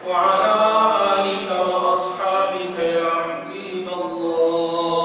وعلى آلك وأصحابك يا حبيب الله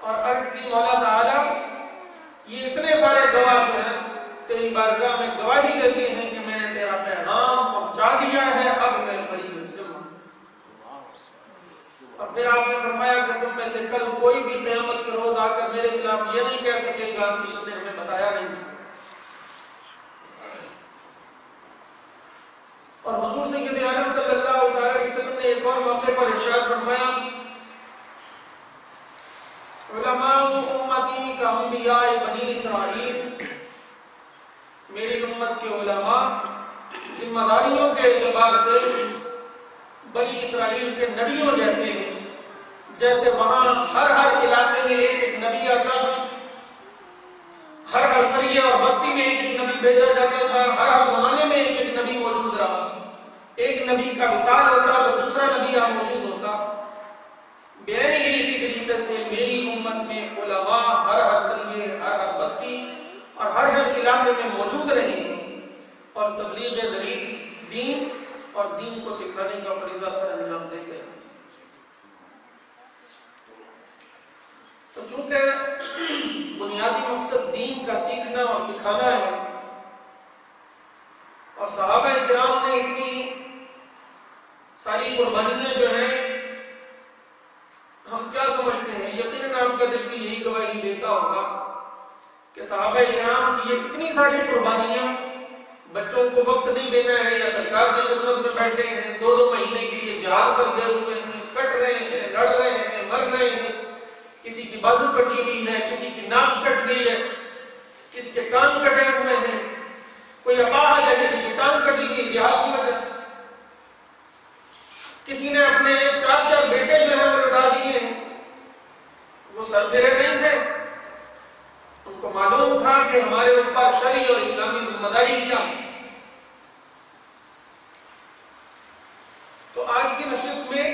اور عرض کی مولا تعالی یہ اتنے سارے گواہ ہیں تیری بارگاہ میں گواہی دیتے ہیں کہ میں نے تیرا پیغام پہنچا دیا ہے، اب میں بری ذمہ۔ اور پھر آپ نے فرمایا کہ تم میں سے کل کوئی بھی قیامت کے روز آ کر میرے خلاف یہ نہیں کہہ سکے گا کہ اس نے ہمیں بتایا نہیں تھا۔ اور حضور سید عالم صلی اللہ علیہ وسلم نے ایک اور موقع پر ارشاد فرمایا علماء امتی کا انبیاء بنی اسرائیل، میری امت کے علماء ذمہ داریوں کے اعتبار سے بنی اسرائیل کے نبیوں جیسے ہیں۔ جیسے وہاں ہر علاقے میں ایک ایک نبی آتا تھا، ہر قریے اور بستی میں ایک ایک نبی بھیجا جاتا تھا، ہر زمانے میں ایک ایک نبی موجود رہا، ایک نبی کا وصال ہوتا تو دوسرا نبی یہاں موجود ہوتا۔ بیانی اسی طریقے سے میری امت میں علماء ہر قریے، ہر بستی اور ہر علاقے میں موجود رہیں گے اور تبلیغ دین اور دین کو سکھانے کا فریضہ سر انجام دیتے ہیں۔ تو چونکہ بنیادی مقصد دین کا سیکھنا اور سکھانا ہے، اور صحابہ کرام نے اتنی ساری قربانیاں جو ہیں ہم کیا سمجھتے ہیں، یقیناً آپ کا دل بھی یہی گواہی دیتا ہوگا کہ صحابہ کرام کی یہ اتنی ساری قربانیاں، بچوں کو وقت نہیں دینا ہے یا سرکار کی خدمت میں بیٹھے ہیں، 2 مہینے کے لیے جہاد پر گئے ہوئے ہیں، کٹ رہے ہیں، لڑ رہے ہیں، مر رہے ہیں، کسی کی بازو کٹی ہوئی ہے، کسی کی ناک کٹ گئی ہے، کسی کے کان کٹے ہوئے ہیں، کوئی اپاہج ہے، کسی کی ٹانگ کٹی گئی جہاد کی وجہ سے، کسی نے اپنے 4 بیٹے جو ہے وہ لٹا دیے ہیں۔ وہ سربیرے نہیں تھے، ان کو معلوم تھا کہ ہمارے اوپر شرعی اور اسلامی ذمہ داری کیا ہے۔ تو آج کی نشست میں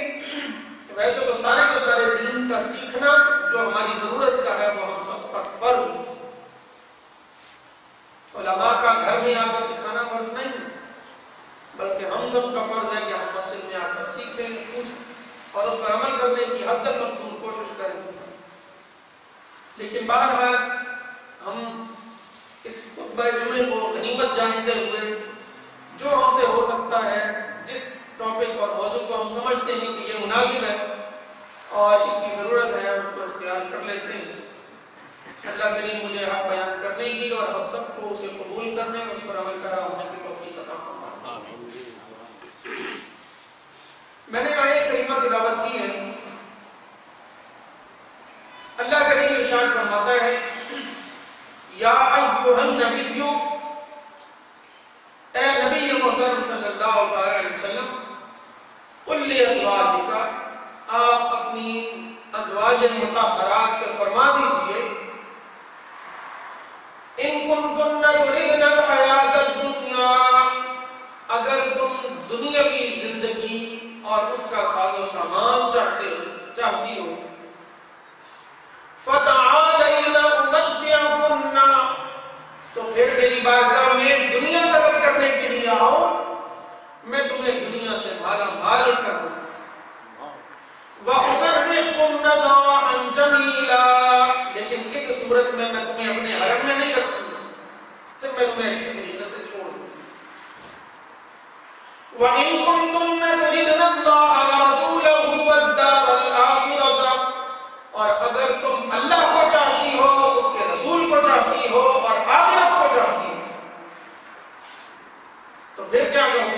ویسے تو سارے کے سارے دین کا سیکھنا جو ہماری ضرورت کا ہے وہ ہم سب پر فرض ہے۔ علماء کا گھر میں آ کر سکھانا فرض نہیں ہے، بلکہ ہم سب کا فرض ہے کہ ہم مسجد میں آ کر سیکھیں، پوچھیں اور اس پر عمل کرنے کی حد تک مقدور کوشش کریں۔ لیکن بہرحال ہم اس خطبہ جمعے کو غنیمت جانتے ہوئے جو ہم سے ہو سکتا ہے، جس ٹاپک اور موضوع کو ہم سمجھتے ہیں کہ یہ مناسب ہے اور اس کی ضرورت ہے، اس کو اختیار کر لیتے ہیں۔ اللہ کریم مجھے حق بیان کرنے کی اور ہم سب کو اسے قبول کرنے، اس پر عمل کرا ہونے کی توفیق عطا فرمائے۔ میں نے آیت کریمہ تلاوت کی ہے۔ اللہ کریم ارشاد فرماتا ہے یا ایھا النبی، اے نبی محترم صلی اللہ علیہ وسلم، قل لازواجک، آپ اپنی ازواج مطہرات سے فرما دیجئے، ان کنتن تردن الحیات الدنیا، اگر تم دنیاوی زندگی اور اس کا ساز و سامان چاہتی ہو، فتعالین امتعکن، تو پھر میری بارگاہ میں دنیا طلب کرنے کے لیے آؤ، میں تمہیں دنیا سے مالا مال کر دوں، وَأُسَرِّحْكُمْ سَرَاحًا جَمِيلًا، لیکن اس صورت میں تمہیں اپنے حرم میں نہیں رکھوں گا، پھر میں تمہیں اچھی طریقے سے چھوڑ دوں۔ وَإِن كُنتُنَّ تُرِدْنَ اللَّهَ وَرَسُولَهُ وَالدَّارَ الْآخِرَةَ، اور اگر تم اللہ کو چاہتی ہو، اس کے رسول کو چاہتی ہو اور آخرت کو چاہتی ہو، تو پھر کیا کروں؟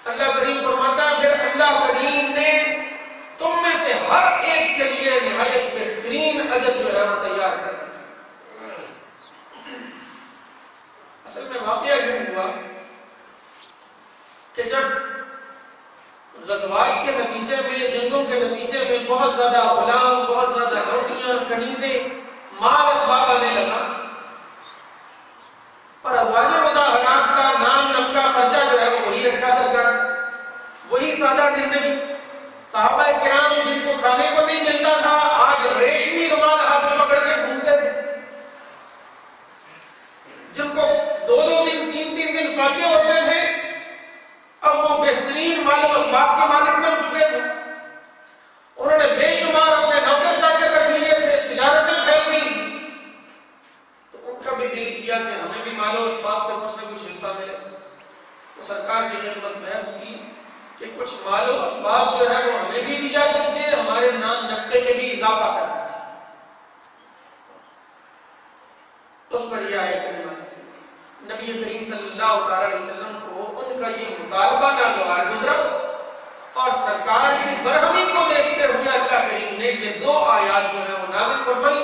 اللہ کریم فرماتا ہے پھر اللہ کریم نے تم میں سے ہر ایک کے لیے نہایت بہترین اجر جو ہے وہ تیار کر رکھا۔ اصل میں واقعہ یوں ہوا کہ جب غزوات کے نتیجے میں، جنگوں کے نتیجے میں بہت زیادہ غلام، بہت زیادہ روٹیاں، کنیزیں، مال اسباب آنے لگا، اور ازواج مطہرات کا نام نفقہ خرچہ جو ہے وہ وہی رکھا سرکار، وہی سادہ زندگی۔ صحابہ کرام جن کو کھانے کو نہیں ملتا تھا، آج ریشمی رومال ہاتھ میں پکڑ کے گھومتے تھے، جن کو 2 دن 3 دن فاقے ہوتے تھے، اب وہ بہترین مال و اسباب کے مالک بن چکے جو ہے وہ ہمیں بھی دیا کیجیے، ہمارے نان نفقے میں بھی اضافہ کر دیجیے۔ اس پر یہ آیت کریمہ نبی کریم صلی اللہ علیہ وسلم کو ان کا یہ مطالبہ ناگوار گزرا، اور سرکار کی برہمی کو دیکھتے ہوئے اللہ کریم نے یہ دو آیات جو ہیں وہ نازل فرمائی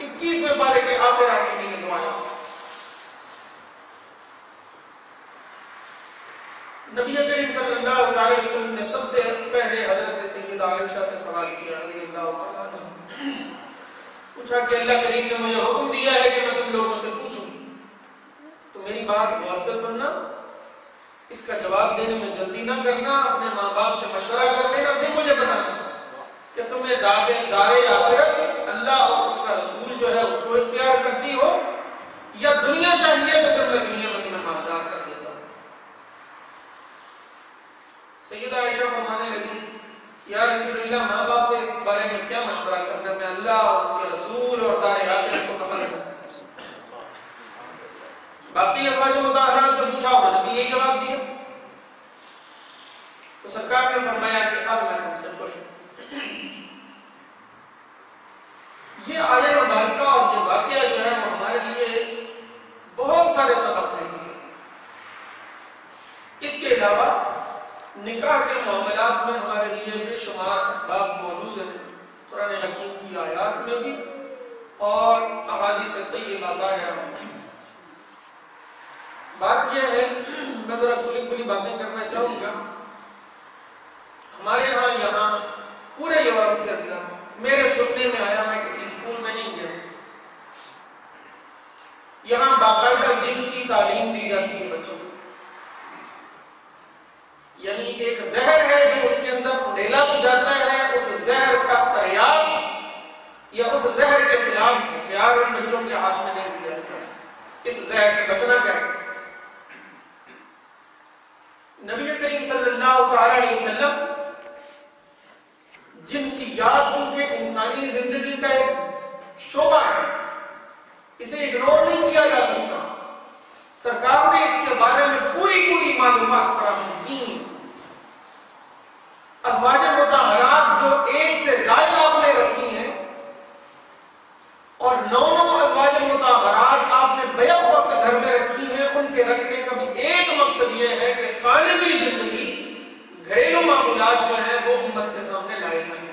21ویں پارے کے آخر میں یہ دو آیات۔ نبی کریم صلی اللہ علیہ وسلم نے سب سے پہلے حضرت سیدہ عائشہ سے سوال کیا رضی اللہ تعالیٰ عنہ، پوچھا کہ اللہ کریم نے مجھے حکم دیا ہے کہ میں تم لوگوں سے پوچھوں، تو میری بات غور سے سننا، اس کا جواب دینے میں جلدی نہ کرنا، اپنے ماں باپ سے مشورہ کر لینا، پھر مجھے بتانا کہ تمہیں داخل دار آخرت اللہ اور اس کا رسول جو ہے اس کو اختیار کرتی ہو، یا دنیا چاہیے تو پھر میں دنیا میں تمہیں مالدار کر دیتا ہوں۔ سیدہ عائشہ فرمانے لگی یا رسول اللہ، ماں باپ سے اس بارے میں کیا مشورہ کرنا، میں اللہ اور اس کے رسول اور دار آخرت کو پسند کرتا ہوں۔ باقی ازواج مطہرات سے پوچھا، انہوں نے بھی یہی جواب دیا، تو سرکار نے فرمایا کہ اب میں تم سے خوش ہوں۔ یہ آیت مبارکہ اور یہ واقعہ جو ہے وہ ہمارے لیے بہت سارے سبق ہیں اس کے علاوہ نکاح کے معاملات میں ہمارے لیے بے شمار اسباب موجود ہیں، قرآن حکیم کی آیات میں بھی اور احادیث طیبہ ظاہرہ میں۔ بات یہ ہے، میں ذرا کھلی باتیں کرنا چاہوں گا۔ ہمارے یہاں پورے یورپ کے اندر میرے سننے میں آیا، میں کسی اسکول میں نہیں گیا، یہاں باقاعدہ جنسی تعلیم دی جاتی ہے بچوں کو، یعنی ایک زہر ہے جو ان کے اندر ڈیلا تو جاتا ہے، اس زہر کا تریاق یا اس زہر کے خلاف ہتھیار ان بچوں کے ہاتھ میں نہیں دیا جاتا ہے۔ اس زہر سے بچنا کیسے؟ نبی کریم صلی اللہ علیہ وسلم جنسیات چونکہ انسانی زندگی کا ایک شعبہ ہے، اسے اگنور نہیں کیا جا سکتا، سرکار نے اس کے بارے میں پوری معلومات فراہم کی۔ ازواج مطہرات جو ایک سے زائد آپ نے رکھی ہیں، اور 9 ازواج مطہرات آپ نے بیک وقت گھر میں رکھی ہیں، ان کے رکھنے کا بھی ایک مقصد یہ ہے کہ خانگی زندگی، گھریلو معاملات جو ہیں وہ امت کے سامنے لائے جائیں،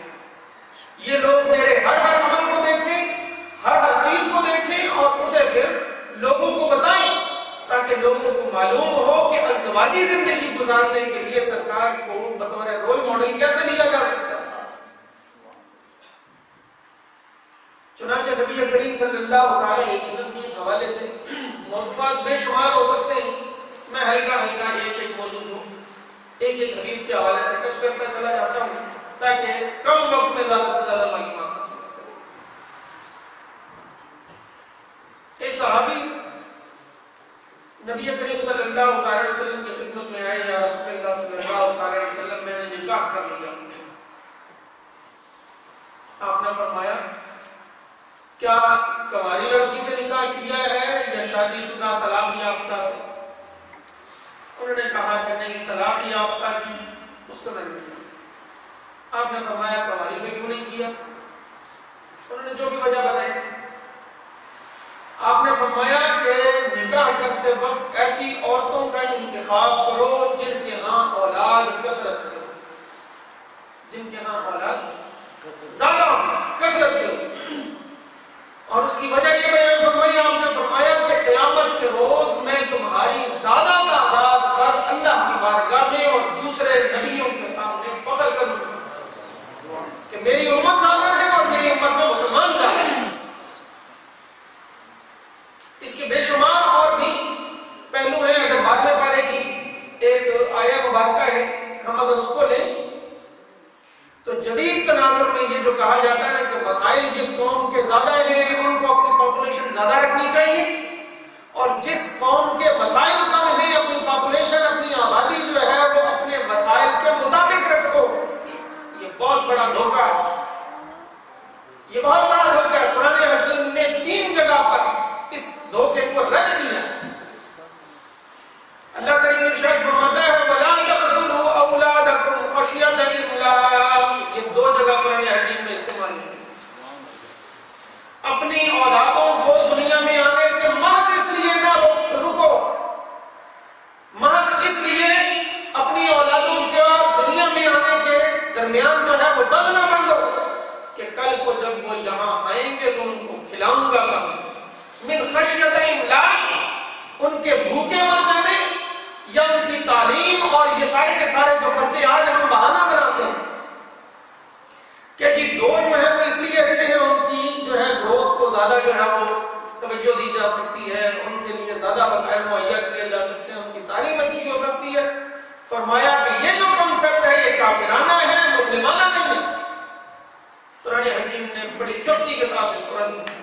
یہ لوگ میرے ہر عمل کو دیکھیں، ہر چیز کو دیکھیں اور اسے پھر لوگوں کو بتائیں، تاکہ لوگوں کو معلوم ہو کہ ازدواجی زندگی گزارنے کے لیے سرکار کو بطور رول ماڈل کیسے لیا جا سکتا ہے۔ چنانچہ نبی کریم صلی اللہ علیہ وسلم کی اس حوالے سے موضوعات بے شمار ہو سکتے ہیں، میں ہلکا ایک موضوع کو ایک حدیث کے حوالے سے ٹچ کرتا چلا جاتا ہوں تاکہ کم وقت میں زیادہ سے زیادہ معلومات حاصل کر سکیں۔ ایک صحابی نبی کریم صلی اللہ علیہ وسلم کی خدمت میں آئے، یا رسول اللہ صلی اللہ علیہ وسلم میں نے نکاح کر لیا۔ آپ نے فرمایا کیا کنواری لڑکی سے نکاح کیا ہے یا شادی شدہ طلاق یافتہ سے؟ انہوں نے کہا کہ نہیں، طلاق یافتہ تھی اس سے میں نے کیا۔ آپ نے فرمایا کنواری سے کیوں نہیں کیا؟ انہوں نے جو بھی وجہ بتائی۔ آپ نے فرمایا کہ نکاح کرتے وقت ایسی عورتوں کا انتخاب کرو جن کے ہاں اولاد کثرت سے ہو، جن کے ہاں اولاد زیادہ کثرت سے ہو، اور اس کی وجہ یہ بیان فرمائی، آپ نے فرمایا کہ قیامت کے روز میں تمہاری زیادہ تعداد پر اللہ کی بارگاہ میں اور دوسرے نبیوں کے سامنے فخر کروں گا کہ میری امت زیادہ ہے اور میری امت میں مسلمان زیادہ ہے۔ اس کے بے شمار اور بھی پہلو ہیں، اگر بعد میں پارے کی ایک آیہ مبارکہ ہے، ہم اگر اس کو لیں تو جدید تناظر میں یہ جو کہا جاتا ہے کہ وسائل جس قوم کے زیادہ ہیں ان کو اپنی پاپولیشن زیادہ رکھنی چاہیے، اور جس قوم کے وسائل کم ہیں اپنی پاپولیشن، اپنی آبادی جو ہے وہ اپنے وسائل کے مطابق رکھو۔ یہ بہت بڑا دھوکہ ہے، یہ بہت بڑا دھوکہ ہے۔ قرآن حکیم نے 3 جگہ پر اس دھوکے کو رد دیا۔ اللہ کریم ارشاد فرماتا ہے وَلَا تَقْتُلُوا أَوْلَادَكُمْ خشیت املاق، یہ دو جگہ قرآن حکیم میں استعمال ہے۔ اپنی اولادوں کو دنیا میں آنے سے محض اس لیے نہ رکو، محض اس لیے اپنی اولادوں کے دنیا میں آنے کے درمیان جو ہے وہ بند نہ بندو کہ کل کو جب وہ یہاں آئیں گے تو ان کو کھلاؤں گا کہاں سے۔ من خشیت املاق، ان کے بھوکے مر جانے یا ان کی تعلیم اور یہ سارے کے سارے جو خرچے آج ہم بہانہ بناتے ہیں کہ جی دو جو ہے وہ اس لیے اچھے ہیں، ان کی جو ہے گروتھ کو زیادہ جو ہے وہ توجہ دی جا سکتی ہے، ان کے لیے زیادہ وسائل مہیا کیے جا سکتے ہیں، ان کی تعلیم اچھی ہو سکتی ہے۔ فرمایا کہ یہ جو کنسپٹ ہے یہ کافرانہ ہے، مسلمانہ نہیں ہے۔ قرآن حکیم نے بڑی سختی کے ساتھ اس کو رد کیا۔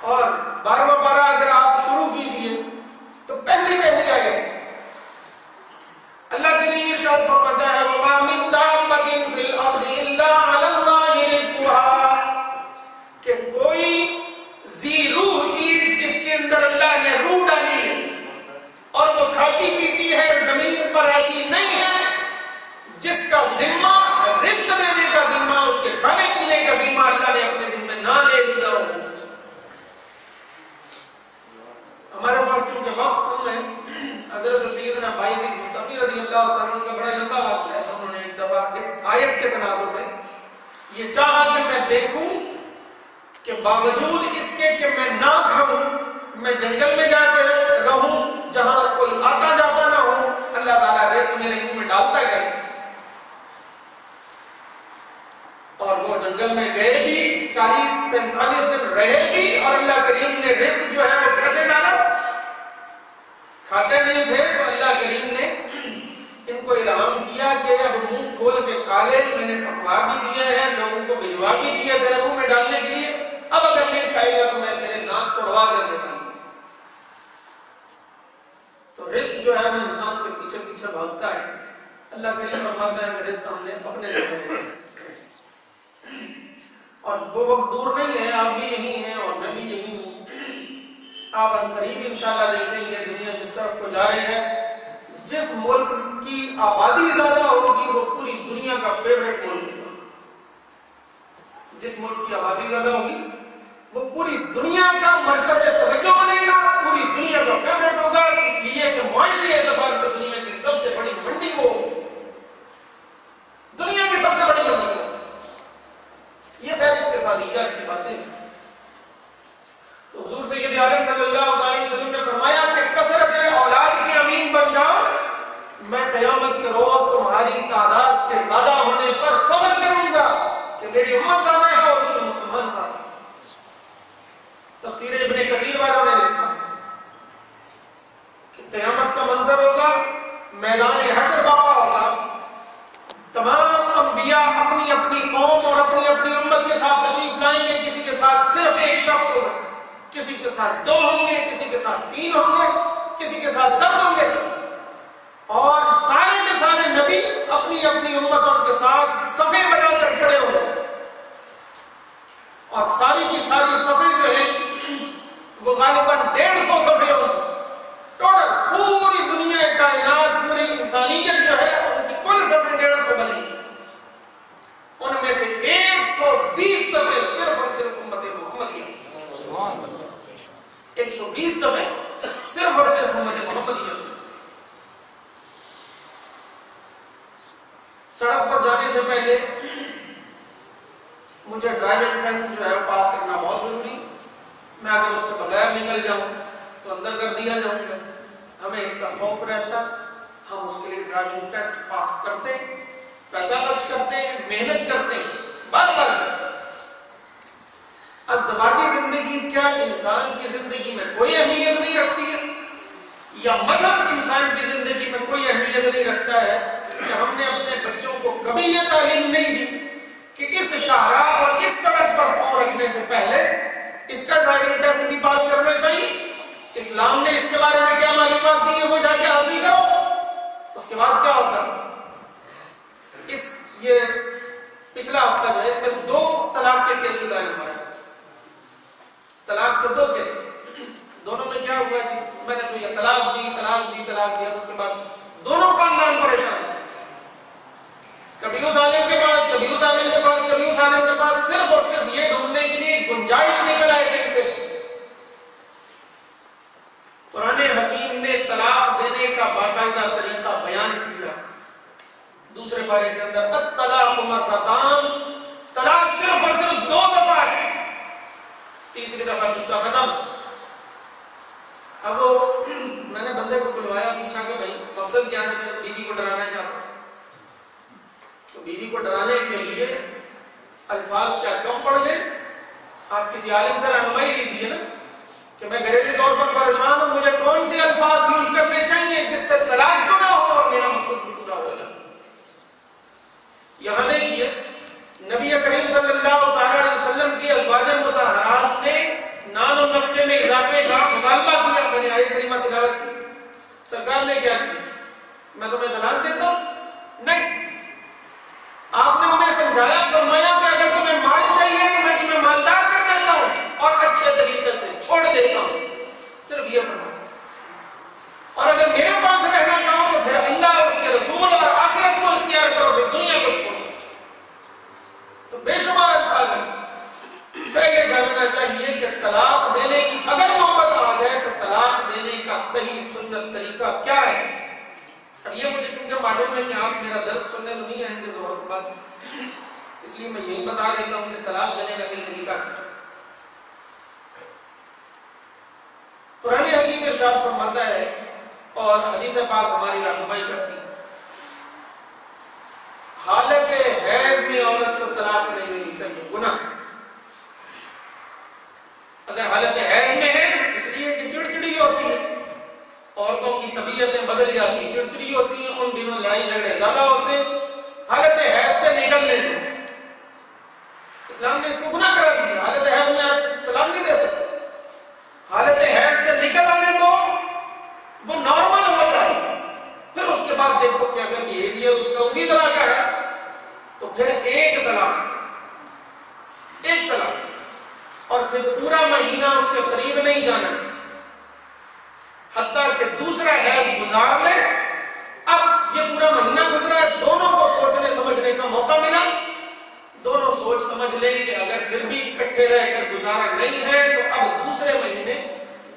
اور 12واں پارہ اگر آپ شروع کیجئے تو پہلی آیت اللہ کریم ارشاد فرماتا ہے وَمَا مِن دَابَّةٍ فِي الْأَرْضِ إِلَّا عَلَى اللَّهِ رِزْقُهَا، کہ کوئی ذی روح چیز جس کے اندر اللہ نے روح ڈالی ہے اور وہ کھاتی پیتی ہے زمین پر ایسی نہیں ہے جس کا ذمہ رزق دینے کا ذمہ، اس کے کھانے پینے کا ذمہ اللہ نے اپنے ذمہ نہ لے لیا ہو۔ ہمارے پاس چونکہ وقت کم ہے، حضرت سیدنا بایزید بستامی رضی اللہ تعالیٰ عنہ کا بڑا لمبا واقعہ ہے۔ انہوں نے ایک دفعہ اس آیت کے تناظر میں یہ چاہا کہ میں دیکھوں کہ باوجود اس کے کہ میں نہ کھاؤں، میں جنگل میں جا کے رہوں جہاں کوئی آتا جاتا نہ ہو، اللہ تعالیٰ رزق میرے منہ میں ڈالتا گئے۔ اور وہ جنگل میں گئے بھی، 40-45 دن رہے بھی، اور اللہ کریم نے رزق جو ہے وہ کیسے ڈالا؟ کھاتے نہیں تھے تو اللہ کریم نے ان کو الہام کیا کہ اب منہ کھول کے کھا لے، میں نے پکوا بھی دیا ہے، لوگوں کو بھجوا بھی دیا تیرے منہ میں ڈالنے کے لیے، اب اگر نہیں کھائے گا تو میں تیرے دانت توڑوا کر دے گا۔ تو رزق جو ہے وہ انسان کے پیچھے پیچھے بھاگتا ہے۔ اللہ کریم فرماتا ہے کہ رزق ہم نے اپنے ذمہ لیا ہے، اور وہ وقت دور نہیں ہے، آپ بھی یہی ہیں اور میں بھی یہی ہوں۔ آپ عنقریب انشاءاللہ دیکھیں گے دنیا جس طرف کو جا رہی ہے، جس ملک کی آبادی زیادہ ہوگی وہ پوری دنیا کا فیوریٹ ملک ہوگا۔ جس ملک کی آبادی زیادہ ہوگی وہ پوری دنیا کا مرکز توجہ بنے گا، پوری دنیا کا فیوریٹ ہوگا، اس لیے کہ معاشی اعتبار سے دنیا کی سب سے بڑی منڈی وہ ہوگی، دنیا کی سب سے بڑی منڈی ہوگی۔ یہ خیر اقتصادیات کی باتیں ہیں۔ تو حضور سید عالم صلی اللہ علیہ وسلم نے فرمایا کہ کثرت اولاد کے امین بن جاؤ، میں قیامت کے روز تمہاری تعداد کے زیادہ ہونے پر فخر کروں گا کہ میری امت زیادہ ہے اور اس میں مسلمان زیادہ ہے۔ تفسیر ابن کثیر والوں نے لکھا کہ قیامت کا منظر ہوگا، میدان حشر باقا ہوگا، تمام انبیاء اپنی اپنی قوم اور اپنی اپنی امت کے ساتھ تشریف لائیں گے، کسی کے ساتھ صرف ایک شخص ہوگا، کسی کے ساتھ 2 ہوں گے، کسی کے ساتھ 3 ہوں گے، کسی کے ساتھ 10 ہوں گے، اور سارے کے سارے نبی اپنی اپنی امتوں کے ساتھ صفیں بنا کر کھڑے ہوں گے، اور ساری کی ساری صفیں جو ہیں وہ غالباً 150 صفیں ہوں گی۔ ٹوٹل پوری دنیا کائنات، پوری انسانیت جو ہے ان کی کل صفیں 150 بنے گی، ان میں سے 120 صفیں صرف اور صرف امت محمدیہ، 120 صفیں صرف اور صرف امت محمدیہ۔ سڑک پر جانے سے پہلے مجھے ڈرائیونگ ٹیسٹ جو ہے پاس کرنا بہت ضروری، میں اگر اس کے بغیر نکل جاؤں تو اندر کر دیا جاؤں گا، ہمیں اس کا خوف رہتا، ہم اس کے لیے ڈرائیونگ ٹیسٹ پاس کرتے ہیں، پیسہ خرچ کرتے ہیں، محنت کرتے ہیں، بار بار کرتے ہیں۔ ازدواجی زندگی کیا انسان کی زندگی میں کوئی اہمیت نہیں رکھتی ہے، یا مذہب انسان کی زندگی میں کوئی اہمیت نہیں رکھتا ہے کہ ہم نے اپنے بچوں کو کبھی یہ تعلیم نہیں دی کہ اس شاہراہ اور اس سڑک پر پاؤں رکھنے سے پہلے اس کا ڈرائیونگ ٹیسٹ بھی پاس کرنا چاہیے، اسلام نے اس کے بارے میں کیا معلومات دی ہے وہ جا کے حاصل کرو، اس کے بعد کیا ہوتا ہے۔ یہ پچھلا ہفتہ جو ہے اس میں 2 طلاق کے کیسز آئے ہمارے پاس، طلاق کے 2 کیس، دونوں میں کیا ہوا جی، میں نے تو یہ طلاق دی، اس کے بعد دونوں خاندان پریشان ہیں، کبھی اس عالم کے پاس، کبھی اس عالم کے پاس، کبھی اس عالم کے پاس، صرف اور صرف یہ ڈھونڈنے کے لیے گنجائش نکل آئے کہیں سے۔ قرآن حکیم نے طلاق دینے کا باقاعدہ طریقہ بیان کیا دوسرے پارے کے اندر، الطلاق مرتان، طلاق صرف اور صرف 2 دفعہ ہے، تیسری دفعہ قصہ ختم۔ اب میں نے بندے کو بلوایا، پوچھا کہ بھائی مقصد کیا ہے؟ کہ بیوی کو ڈرانا چاہتا ہوں۔ تو بیوی کو ڈرانے کے لیے الفاظ کیا کم پڑ گئے؟ آپ کسی عالم سے رہنمائی لیجیے نا کہ میں گھریلو طور پر پریشان ہوں، مجھے کون سے الفاظ یوز کرنے چاہیے جس سے طلاق تو نہ ہو اور میرا مقصد بھی پورا ہو جائے۔ یہاں دیکھیے نبی کریم صلی اللہ تعالی علیہ وسلم کی ازواج مطہرات نے نان و نفقے میں اضافے کا مطالبہ کیا۔ میں نے آیت کریمہ تلاوت کی، سرکار نے کیا کیا؟ میں تمہیں طلاق دیتا ہوں؟ نہیں، آپ نے انہیں سمجھایا، فرمایا کہ اگر تمہیں مال چاہیے تو میں تمہیں مالدار کر دیتا ہوں اور اچھے طریقے سے چھوڑ دیتا ہوں، صرف یہ فرمایا۔ اور اگر میرے پاس رہنا چاہو تو پھر اللہ اور اس کے رسول اور آخرت کو اختیار کرو، پھر دنیا کو چھوڑو۔ تو بے شمار الفاظ ہیں۔ پہلے جاننا چاہیے کہ طلاق دینے کی اگر نوبت آ جائے تو طلاق دینے کا صحیح سنت طریقہ کیا ہے۔ اب یہ مجھے کیونکہ معلوم ہے کہ آپ میرا درس سننے تو نہیں آئیں گے ظہر کے بعد، اس لیے میں یہی بتا دیتا ہوں کہ طلاق دینے کا صحیح طریقہ کیا ہے۔ قرآن حکیم ارشاد فرماتا ہے اور حدیث پاک ہماری رہنمائی کرتی ہے، حالت حیض میں عورت کو طلاق نہیں دینی چاہیے، گناہ۔ اگر حالت حیض میں ہے اس لیے کہ چڑچڑی ہوتی ہے، عورتوں کی طبیعتیں بدل جاتی ہیں، چڑچڑی ہوتی ہیں، ان دنوں لڑائی جھگڑے زیادہ ہوتے ہیں، حالت حیض سے نکلنے دو۔ اسلام نے اس کو گناہ قرار دیا، حالت حیض میں آپ طلاق نہیں دے سکتے، حالت حیض سے نکل آنے دو، وہ نارمل ہو جائے، پھر اس کے بعد دیکھو کہ اگر بیہیویئر اس کا اسی طرح کا ہے تو پھر ایک طلاق، اور پھر پورا مہینہ اس کے قریب نہیں جانا حتیٰ کہ دوسرا حیض گزار لے۔ اب یہ پورا مہینہ گزرا ہے، دونوں کو سوچنے سمجھنے کا موقع ملا، دونوں سوچ سمجھ لیں کہ اگر پھر بھی اکٹھے رہ کر گزارا نہیں ہے تو اب دوسرے مہینے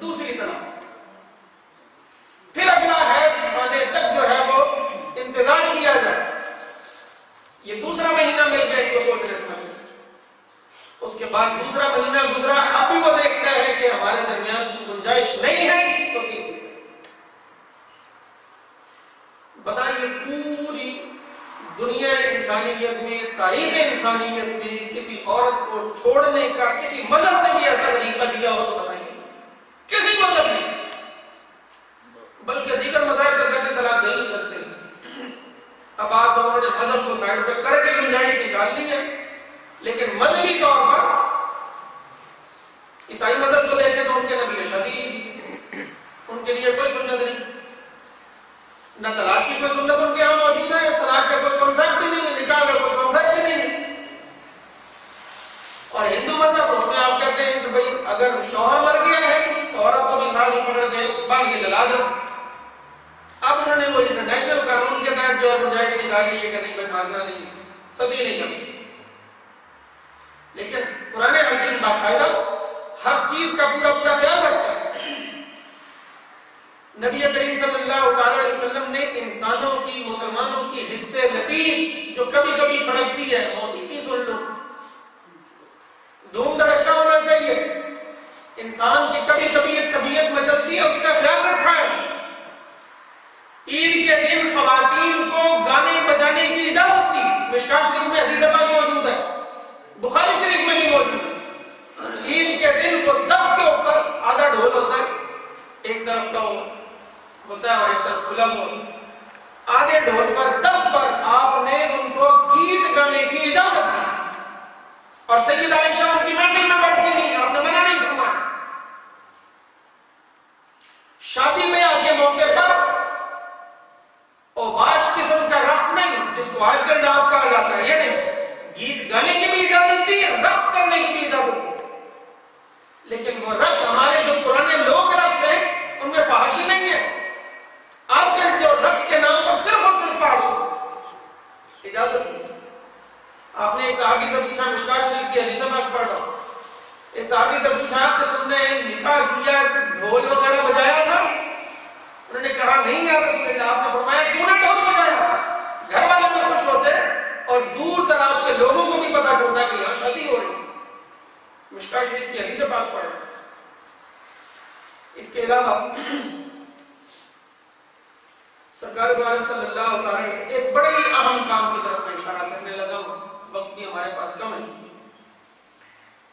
دوسری طلاق، پھر اگلا حیض آنے تک جو ہے وہ انتظار کیا جائے۔ یہ دوسرا مہینہ مل گیا ان کو سوچنے سمجھنے، اس کے بعد دوسرا مہینہ گزرا، اب بھی وہ دیکھتا ہے کہ ہمارے درمیان کی گنجائش نہیں ہے تو تیسری۔ بتائیے پوری دنیا انسانیت میں، تاریخ انسانیت میں کسی عورت کو چھوڑنے کا کسی مذہب نے بھی ایسا طریقہ دیا ہو تو بتائیے؟ کسی مذہب نے، بلکہ دیگر مذاہب تو کہتے طلاق دے نہیں سکتے۔ اب آج انہوں نے مذہب کو سائڈ پہ کر کے گنجائش نکال لی ہے، لیکن مذہبی طور پر عیسائی مذہب کو دیکھیں تو ان کے نبی نے شادی نہیں کی، ان کے لیے کوئی سنت نہیں، نہ طلاق کی کوئی سنت ان کے یہاں موجود ہے، طلاق کا کوئی کنسیپٹ ہی نہیں ہے، نکاح کا کوئی کنسیپٹ ہی نہیں ہے۔ اور ہندو مذہب اس میں آپ کہتے ہیں کہ بھئی اگر شوہر مر گیا ہے تو عورت کو بھی ساتھ پکڑ کے باندھ کے جلا دو۔ اب انہوں نے وہ انٹرنیشنل قانون کے تحت جو گنجائش نکال لی ہے کہ نہیں بھائی مارنا نہیں، ستی نہیں کرتی، لیکن قرآن حکیم باقاعدہ ہر چیز کا پورا خیال رکھتا ہے۔ نبی کریم صلی اللہ تعالی علیہ وسلم نے انسانوں کی، مسلمانوں کی حصے لطیف جو کبھی کبھی بھڑکتی ہے، موسیقی سن لو، دھوم دھڑکا ہونا چاہیے، انسان کی کبھی کبھی ایک طبیعت مچلتی ہے، اس کا خیال رکھا ہے۔ عید کے دن خواتین کو گانے بجانے کی اجازت دی، مشکاہ شریف میں حدیث پاک موجود ہے، بخاری شریف میں بھی موجود ہے۔ عید کے دن وہ دف کے اوپر آدھا ڈھول ہوتا ہے، ایک طرف کا ہوتا ہے اور ایک طرف کھلا ہوا، آدھے ڈھول پر دف پر آپ نے ان کو گیت گانے کی اجازت دی، اور سید عائشہ ان کی محفل میں بیٹھتی تھی، آپ نے منع نہیں فرمایا۔ شادی میں آپ کے موقع پر اوباش قسم کا رقص نہیں، جس کو آج کل ڈانس کہا جاتا ہے، یہ نہیں، گیت گانے کی بھی اجازت دی، رقص کرنے کی بھی اجازت دی، لیکن وہ رقص ہمارے جو پرانے لوگ رقص ہیں ان میں فحاشی نہیں ہے۔ آج کل جو رقص کے نام پر صرف اور صرف فحاشی، اجازت دی. آپ نے ایک صحابی سے پوچھا، مشکاۃ شریف کی حدیث میں پڑھ رہا ہوں، ایک صحابی سے پوچھا کہ تم نے نکاح کیا ڈھول وغیرہ بجایا تھا؟ انہوں نے کہا نہیں یا رسول اللہ. آپ نے فرمایا کیوں نہ ڈھول بجایا؟ گھر والے بھی خوش ہوتے اور دور دراز کے لوگوں کو بھی پتا چلتا کہ یہاں شادی ہو رہی ہے. مشکاۃ شریف کی حدیث پاک پڑھ رہا ہوں. اس کے علاوہ سرکار دو عالم صلی اللہ علیہ وسلم ایک بڑے اہم کام کی طرف میں اشارہ کرنے لگا ہوں، وقت بھی ہمارے پاس کم ہے.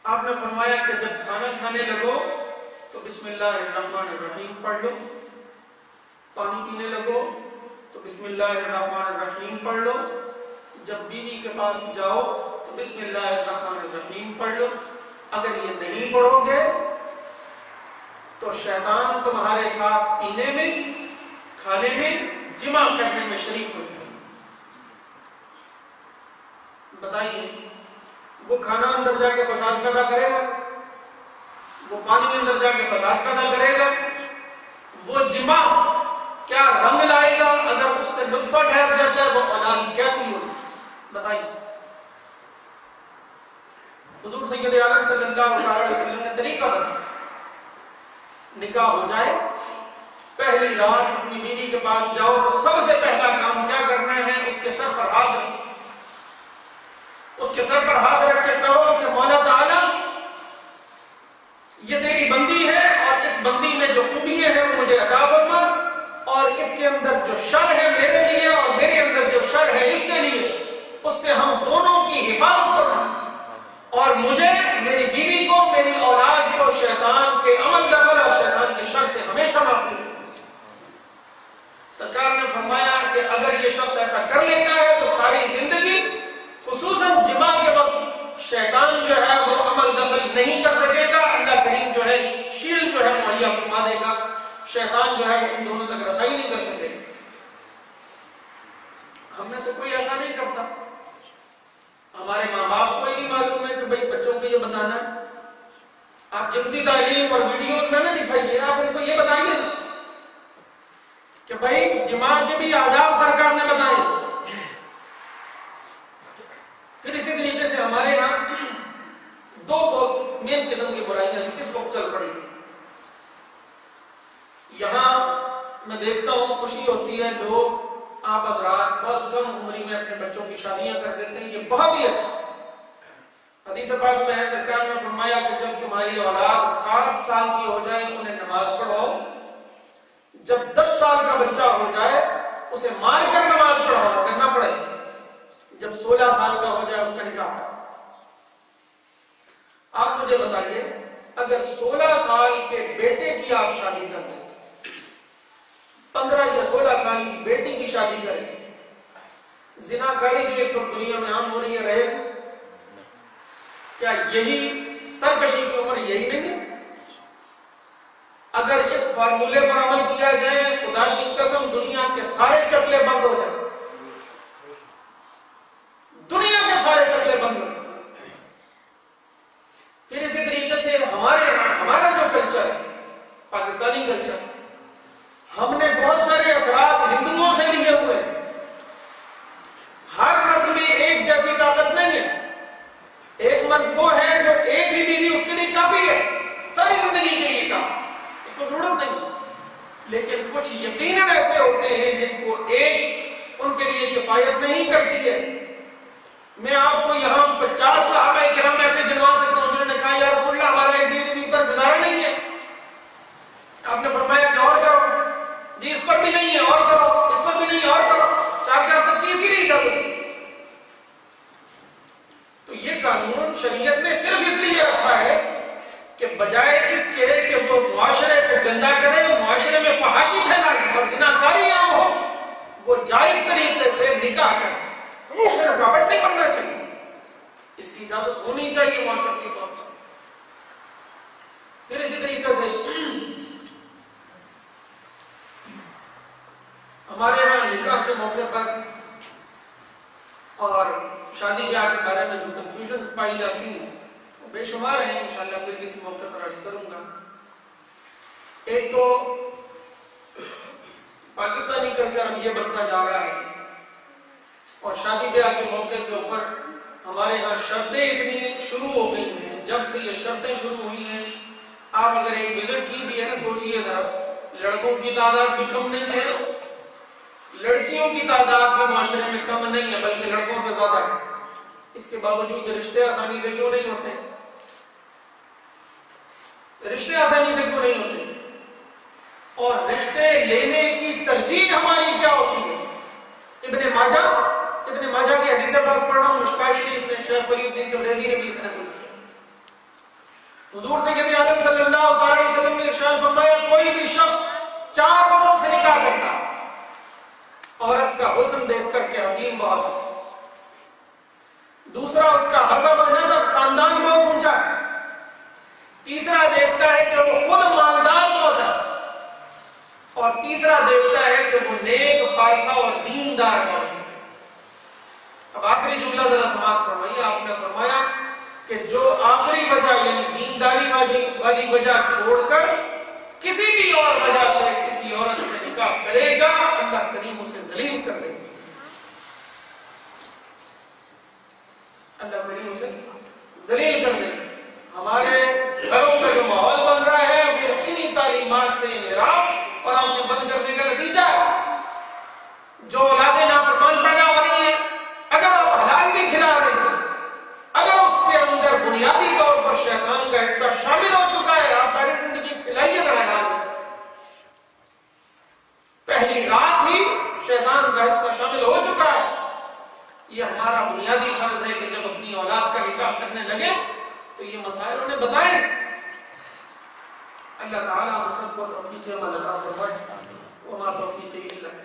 آپ نے فرمایا کہ جب کھانا کھانے لگو تو بسم اللہ الرحمن الرحیم پڑھ لو، پانی پینے لگو تو بسم اللہ الرحمن الرحیم پڑھ لو، جب بیوی کے پاس جاؤ تو بسم اللہ الرحمن الرحیم پڑھ لو. اگر یہ نہیں پڑھو گے تو شیطان تمہارے ساتھ پینے میں، کھانے میں، جمع کرنے میں شریک ہو جائے. بتائیے وہ کھانا اندر جا کے فساد پیدا کرے گا، وہ پانی اندر جا کے فساد پیدا کرے گا، وہ جمع کیا رنگ لائے گا؟ اگر اس سے لطفہ ٹھہر جاتا ہے وہ اولاد کیسی ہوگی؟ بتائیے. حضور سید عالم صلی اللہ علیہ وسلم نے طریقہ بتایا، نکاح ہو جائے پہلی رات اپنی بیوی کے پاس جاؤ تو سب سے پہلا کام کیا کرنا ہے؟ اس کے سر پر ہاتھ رکھو، اس کے سر پر ہاتھ رکھ کے کہو کہ مولا تعالی یہ تیری بندی ہے اور اس بندی میں جو خوبیاں ہیں وہ مجھے عطا فرما، اور اس کے اندر جو شر ہے میرے لیے اور میرے اندر جو شر ہے اس کے لیے، اس سے ہم دونوں کی حفاظت فرما، اور مجھے، میری بیوی کو، میری اولاد کو شیطان کے عمل دخل اور شیطان کے شر سے ہمیشہ محفوظ. سرکار نے فرمایا کہ اگر یہ شخص ایسا کر لیتا ہے تو ساری زندگی خصوصاً جمع کے وقت شیطان جو ہے وہ عمل دخل نہیں کر سکے گا. اللہ کریم جو ہے شیلڈ جو ہے مہیا فرما دے گا، شیطان جو ہے وہ ان دونوں تک رسائی نہیں کر سکے گا. ہم میں سے کوئی ایسا نہیں کرتا. ہمارے ماں باپ کو ہی نہیں معلوم ہے کہ بھئی بچوں کو یہ بتانا ہے. آپ جنسی تعلیم اور ویڈیوز میں نہ دکھائیے، آپ ان کو یہ بتائیے کہ بھئی جماع کے بھی آداب سرکار نے بتائے. پھر اسی طریقے سے ہمارے یہاں دو بہت مین قسم کی برائیاں جو اس وقت چل پڑی. یہاں میں دیکھتا ہوں خوشی ہوتی ہے، لوگ آپ حضرات بہت کم عمری میں اپنے بچوں کی شادیاں کر دیتے ہیں، یہ بہت ہی اچھا. حدیث پاک میں ہے سرکار نے فرمایا کہ جب تمہاری اولاد 7 سال کی ہو جائے انہیں نماز پڑھاؤ، جب 10 سال کا بچہ ہو جائے اسے مار کر نماز پڑھاؤ، کرنا پڑے، جب 16 سال کا ہو جائے اس کا نکاح کرو. آپ مجھے بتائیے اگر 16 سال کے بیٹے کی آپ شادی کر دیں، 15 یا 16 سال کی بیٹی کی شادی کریں، زناکاری جو اس وقت دنیا میں عام ہو رہی ہے رہے گی؟ کیا یہی سرکشی کی عمر یہی نہیں ہے؟ اگر اس فارمولے پر عمل کیا جائے خدا کی قسم دنیا کے سارے چکلے بند ہو جائیں، دنیا کے سارے چکلے بند ہو جائیں. پھر اسی طریقے سے ہمارا جو کلچر ہے پاکستانی کلچر، ہم نے بہت سارے اثرات ہندوؤں سے لیے ہوئے. ہر مرد میں ایک جیسی طاقت نہیں ہے. ایک مرد وہ ہے جو ایک ہی بیوی اس کے لیے کافی ہے، ساری زندگی کے لیے کافی، اس کو ضرورت نہیں. لیکن کچھ یقیناً ایسے ہوتے ہیں جن کو ایک ان کے لیے کفایت نہیں کرتی ہے. میں آپ کو یہاں 50 صحابہ کرام ایسے گنوا سکتا ہوں جنہوں نے کہا یا رسول اللہ ہمارا ایک بیوی پر گزارا نہیں ہے. آپ نے فرمایا کہ اور کرو، جی اس پر بھی نہیں ہے اور کرو، اس پر بھی نہیں اور کرو، 4 تک تیسری اجازت. تو یہ قانون شریعت نے صرف اس لیے رکھا ہے کہ بجائے اس کے کہ وہ معاشرے کو گندا کرے، معاشرے میں فحاشی پھیلائے اور زناکاری عام ہو، وہ جائز طریقے سے نکاح کرے. اس میں رکاوٹ نہیں بننا چاہیے، اس کی اجازت ہونی چاہیے معاشرتی طور پر. پھر اسی طریقے سے ہمارے یہاں نکاح کے موقع پر اور شادی بیاہ کے بارے میں جو کنفیوژنز پائی جاتی ہیں وہ بے شمار ہیں، انشاءاللہ پھر کسی موقع پر عرض کروں گا. ایک تو پاکستانی کلچر اب یہ بنتا جا رہا ہے اور شادی بیاہ کے موقع کے اوپر ہمارے یہاں شرطیں اتنی شروع ہو گئی ہیں. جب سے یہ شرطیں شروع ہوئی ہیں آپ اگر ایک وزٹ کیجئے نا, سوچئے ذرا, لڑکوں کی تعداد بھی کم نہیں ہے, لڑکیوں کی تعداد بھی معاشرے میں کم نہیں ہے بلکہ لڑکوں سے زیادہ ہے. اس کے باوجود رشتے آسانی سے کیوں نہیں ہوتے؟ رشتے آسانی سے کیوں نہیں ہوتے؟ اور رشتے لینے کی ترجیح ہماری کیا ہوتی ہے؟ ابن ماجہ کی حدیث پاک پڑھ رہا ہوں, مشکاہ شریف میں شیخ ولی الدین تبریزی نے بھی اس نے کیا. حضور سید عالم صلی اللہ علیہ وسلم نے ارشاد فرمایا, کوئی بھی شخص 4 وجہوں سے نکاح کرتا, عورت کا حسن دیکھ کر کے حسین بہت ہے, دوسرا اس کا حسب و نسب خاندان بہت اونچا ہے, تیسرا دیکھتا ہے کہ وہ خود مالدار بہت ہے, اور تیسرا دیکھتا ہے کہ وہ نیک پارسا اور دیندار بہت ہے. اب آخری جملہ ذرا سماعت فرمائیے. آپ نے فرمایا کہ جو آخری وجہ یعنی دینداری والی وجہ چھوڑ کر کسی بھی اور وجہ سے کسی عورت سے نکاح کرے گا, اللہ کریم اسے ذلیل کر دے گا. اللہ کریم اسے ذلیل کر دے گا. ہمارے گھروں کا جو ماحول بن رہا ہے وہ انہی تعلیمات سے انحراف اور آنکھیں بند کرنے کا نتیجہ ہے. جو اولادیں نافرمان پیدا ہو رہی ہیں, اگر آپ حلال بھی کھلا رہے ہیں, اگر اس کے اندر بنیادی طور پر شیطان کا حصہ شامل ہو چکا ہے, آپ ساری زندگی کھلائیے نہ حلال سے, پہلی رات ہی شیطان کا حصہ شامل ہو چکا ہے. یہ ہمارا بنیادی فرض ہے کہ جب اپنی اولاد کا نکاح کرنے لگے تو یہ مسائل انہیں بتائیں. اللہ تعالیٰ ہم سب کو توفیق عمل عطا فرمائے. وما توفیقی الا باللہ.